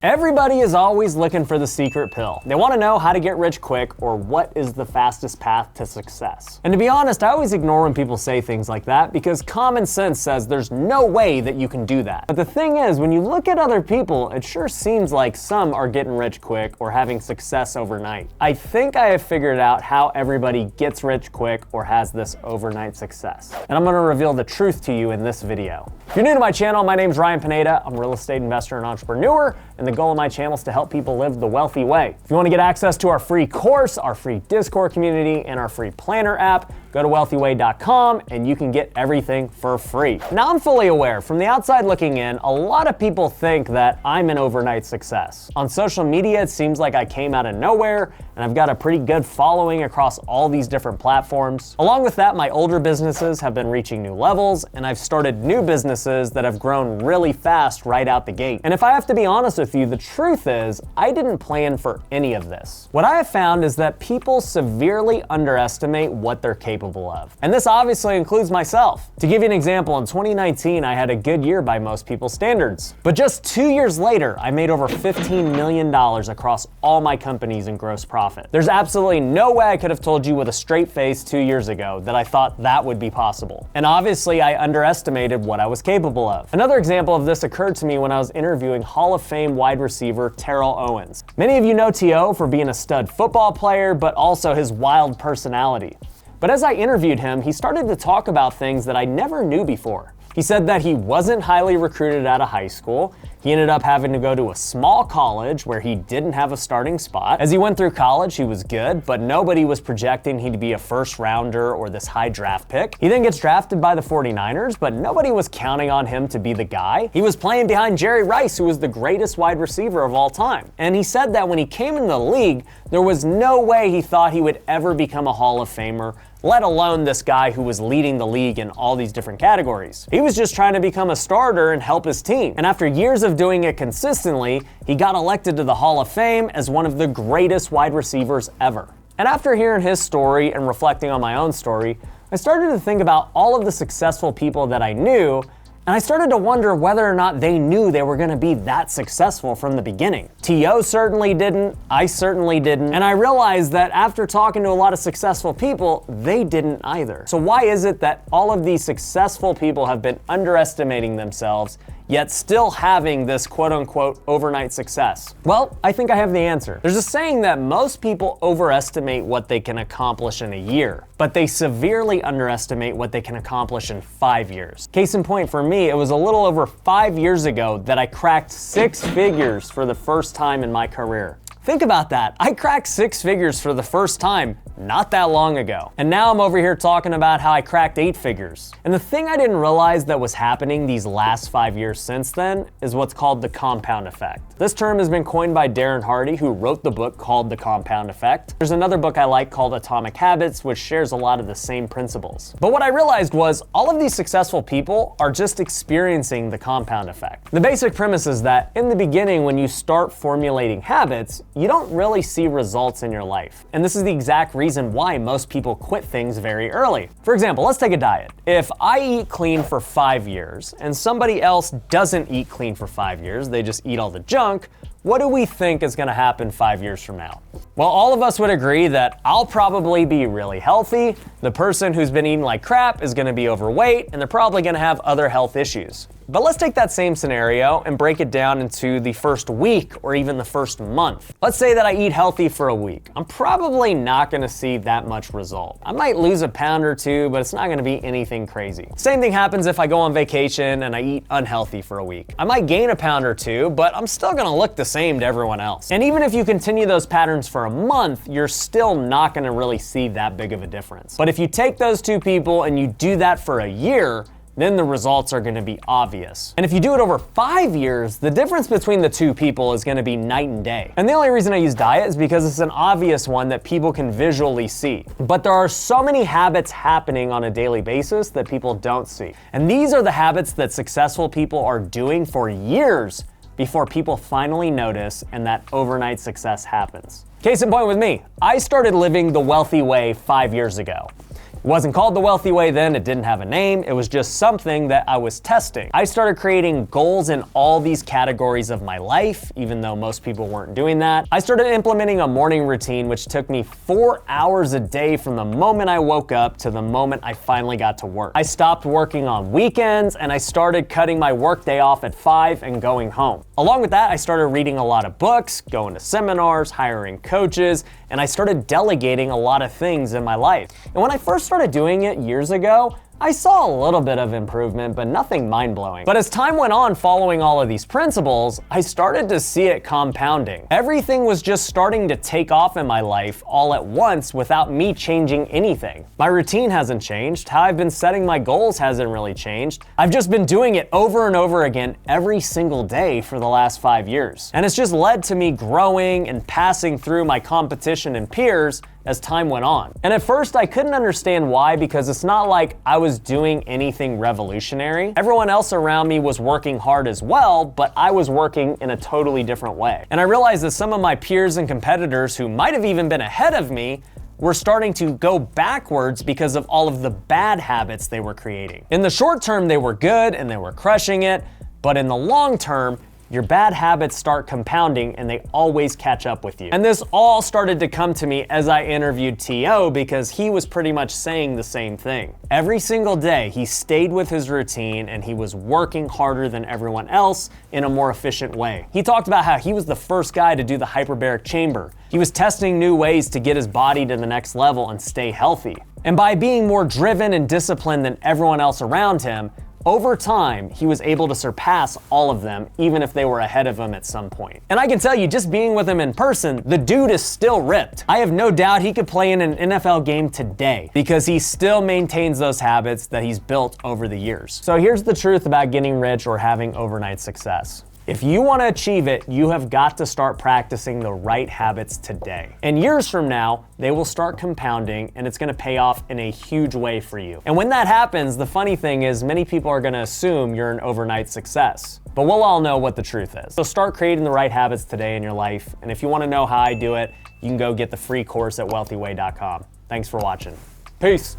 Everybody is always looking for the secret pill. They want to know how to get rich quick or what is the fastest path to success. And to be honest, I always ignore when people say things like that because common sense says there's no way that you can do that. But the thing is, when you look at other people, it sure seems like some are getting rich quick or having success overnight. I think I have figured out how everybody gets rich quick or has this overnight success. And I'm going to reveal the truth to you in this video. If you're new to my channel, my name is Ryan Pineda. I'm a real estate investor and entrepreneur, and the goal of my channel is to help people live the wealthy way. If you want to get access to our free course, our free Discord community, and our free planner app, go to wealthyway.com and you can get everything for free. Now, I'm fully aware, from the outside looking in, a lot of people think that I'm an overnight success. On social media, it seems like I came out of nowhere and I've got a pretty good following across all these different platforms. Along with that, my older businesses have been reaching new levels and I've started new businesses that have grown really fast right out the gate. And if I have to be honest with you, the truth is I didn't plan for any of this. What I have found is that people severely underestimate what they're capable of. And this obviously includes myself. To give you an example, in 2019, I had a good year by most people's standards. But just 2 years later, I made over $15 million across all my companies in gross profit. There's absolutely no way I could have told you with a straight face 2 years ago that I thought that would be possible. And obviously, I underestimated what I was capable of. Another example of this occurred to me when I was interviewing Hall of Fame wide receiver Terrell Owens. Many of you know T.O. for being a stud football player, but also his wild personality. But as I interviewed him, he started to talk about things that I never knew before. He said that he wasn't highly recruited out of high school. He ended up having to go to a small college where he didn't have a starting spot. As he went through college, he was good, but nobody was projecting he'd be a first rounder or this high draft pick. He then gets drafted by the 49ers, but nobody was counting on him to be the guy. He was playing behind Jerry Rice, who was the greatest wide receiver of all time. And he said that when he came into the league, there was no way he thought he would ever become a Hall of Famer, let alone this guy who was leading the league in all these different categories. He was just trying to become a starter and help his team. And after years of doing it consistently, he got elected to the Hall of Fame as one of the greatest wide receivers ever. And after hearing his story and reflecting on my own story, I started to think about all of the successful people that I knew, and I started to wonder whether or not they knew they were going to be that successful from the beginning. T.O. certainly didn't, I certainly didn't, and I realized that after talking to a lot of successful people, they didn't either. So why is it that all of these successful people have been underestimating themselves, yet still having this quote-unquote overnight success? Well, I think I have the answer. There's a saying that most people overestimate what they can accomplish in a year, but they severely underestimate what they can accomplish in 5 years. Case in point for me, it was a little over 5 years ago that I cracked 6 figures for the first time in my career. Think about that. I cracked 6 figures for the first time not that long ago. And now I'm over here talking about how I cracked 8 figures. And the thing I didn't realize that was happening these last 5 years since then is what's called the compound effect. This term has been coined by Darren Hardy, who wrote the book called The Compound Effect. There's another book I like called Atomic Habits, which shares a lot of the same principles. But what I realized was all of these successful people are just experiencing the compound effect. The basic premise is that in the beginning, when you start formulating habits, you don't really see results in your life. And this is the exact reason why most people quit things very early. For example, let's take a diet. If I eat clean for 5 years and somebody else doesn't eat clean for 5 years, they just eat all the junk, what do we think is gonna happen 5 years from now? Well, all of us would agree that I'll probably be really healthy, the person who's been eating like crap is gonna be overweight, and they're probably gonna have other health issues. But let's take that same scenario and break it down into the first week or even the first month. Let's say that I eat healthy for a week. I'm probably not gonna see that much result. I might lose a pound or two, but it's not gonna be anything crazy. Same thing happens if I go on vacation and I eat unhealthy for a week. I might gain a pound or two, but I'm still gonna look the same to everyone else. And even if you continue those patterns for a month, you're still not gonna really see that big of a difference. But if you take those two people and you do that for a year, then the results are gonna be obvious. And if you do it over 5 years, the difference between the two people is gonna be night and day. And the only reason I use diet is because it's an obvious one that people can visually see. But there are so many habits happening on a daily basis that people don't see. And these are the habits that successful people are doing for years before people finally notice and that overnight success happens. Case in point with me, I started living the wealthy way 5 years ago. It wasn't called The Wealthy Way then, it didn't have a name, it was just something that I was testing. I started creating goals in all these categories of my life, even though most people weren't doing that. I started implementing a morning routine which took me 4 hours a day from the moment I woke up to the moment I finally got to work. I stopped working on weekends and I started cutting my workday off at 5 and going home. Along with that, I started reading a lot of books, going to seminars, hiring coaches, and I started delegating a lot of things in my life. And when I first started doing it years ago, I saw a little bit of improvement, but nothing mind-blowing. But as time went on following all of these principles, I started to see it compounding. Everything was just starting to take off in my life all at once without me changing anything. My routine hasn't changed. How I've been setting my goals hasn't really changed. I've just been doing it over and over again every single day for the last 5 years. And it's just led to me growing and passing through my competition and peers as time went on. And at first I couldn't understand why, because it's not like I was doing anything revolutionary. Everyone else around me was working hard as well, but I was working in a totally different way. And I realized that some of my peers and competitors who might have even been ahead of me were starting to go backwards because of all of the bad habits they were creating. In the short term, they were good and they were crushing it, but in the long term, your bad habits start compounding and they always catch up with you. And this all started to come to me as I interviewed T.O. because he was pretty much saying the same thing. Every single day, he stayed with his routine and he was working harder than everyone else in a more efficient way. He talked about how he was the first guy to do the hyperbaric chamber. He was testing new ways to get his body to the next level and stay healthy. And by being more driven and disciplined than everyone else around him, over time, he was able to surpass all of them, even if they were ahead of him at some point. And I can tell you, just being with him in person, the dude is still ripped. I have no doubt he could play in an NFL game today because he still maintains those habits that he's built over the years. So here's the truth about getting rich or having overnight success. If you want to achieve it, you have got to start practicing the right habits today. And years from now, they will start compounding and it's going to pay off in a huge way for you. And when that happens, the funny thing is many people are going to assume you're an overnight success. But we'll all know what the truth is. So start creating the right habits today in your life. And if you want to know how I do it, you can go get the free course at wealthyway.com. Thanks for watching. Peace.